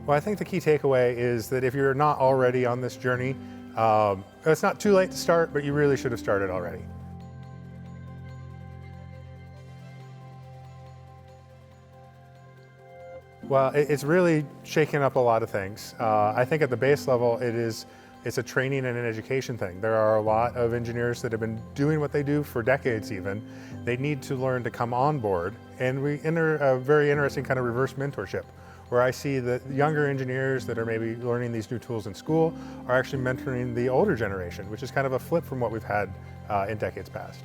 Well, I think the key takeaway is that if you're not already on this journey, it's not too late to start, but you really should have started already. Well, it's really shaken up a lot of things. I think at the base level, it's a training and an education thing. There are a lot of engineers that have been doing what they do for decades even. They need to learn to come on board, and we enter a very interesting kind of reverse mentorship, where I see that younger engineers that are maybe learning these new tools in school are actually mentoring the older generation, which is kind of a flip from what we've had in decades past.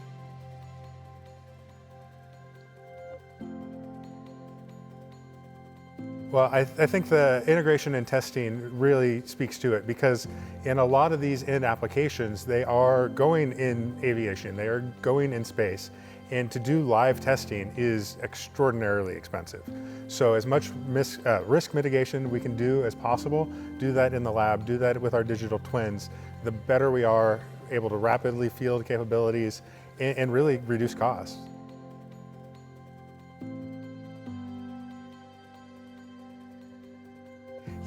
Well, I think the integration and testing really speaks to it, because in a lot of these end applications, they are going in aviation, they are going in space, and to do live testing is extraordinarily expensive. So as much risk mitigation we can do as possible, do that in the lab, do that with our digital twins, the better we are able to rapidly field capabilities and really reduce costs.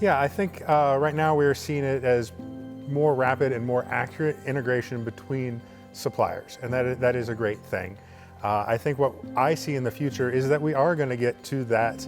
Yeah, I think right now we're seeing it as more rapid and more accurate integration between suppliers, and that is a great thing. I think what I see in the future is that we are going to get to that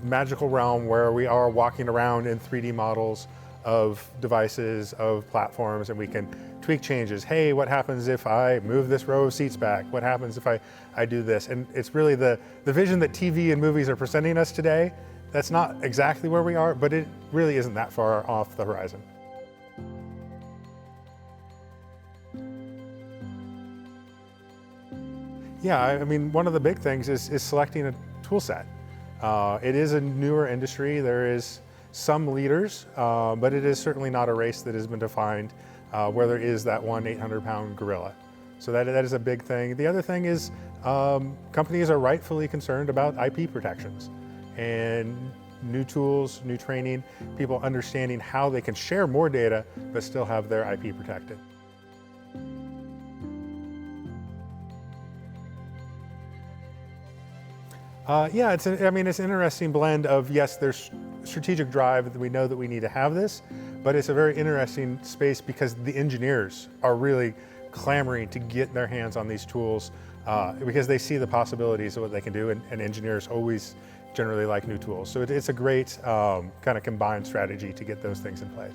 magical realm where we are walking around in 3D models of devices, of platforms, and we can tweak changes. Hey, what happens if I move this row of seats back? What happens if I do this? And it's really the vision that TV and movies are presenting us today. That's not exactly where we are, but it really isn't that far off the horizon. Yeah, I mean, one of the big things is selecting a tool set. It is a newer industry. There is some leaders, but it is certainly not a race that has been defined where there is that one 800-pound gorilla. So that is a big thing. The other thing is companies are rightfully concerned about IP protections and new tools, new training, people understanding how they can share more data but still have their IP protected. Yeah, it's an interesting blend of, yes, there's strategic drive that we know that we need to have this, but it's a very interesting space because the engineers are really clamoring to get their hands on these tools because they see the possibilities of what they can do, and engineers always generally like new tools. So it's a great kind of combined strategy to get those things in place.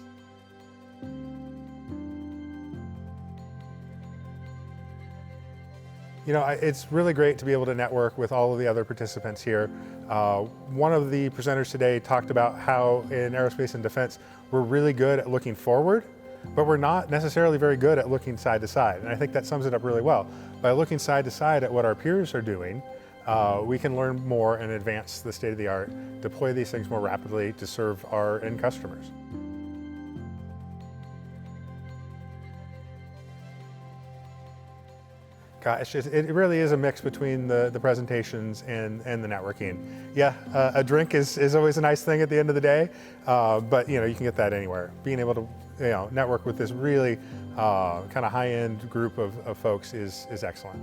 You know, it's really great to be able to network with all of the other participants here. One of the presenters today talked about how in aerospace and defense, we're really good at looking forward, but we're not necessarily very good at looking side to side. And I think that sums it up really well. By looking side to side at what our peers are doing, we can learn more and advance the state of the art, deploy these things more rapidly to serve our end customers. Gosh, it really is a mix between the presentations and the networking. Yeah, a drink is always a nice thing at the end of the day, but you can get that anywhere. Being able to network with this really kind of high-end group of folks is excellent.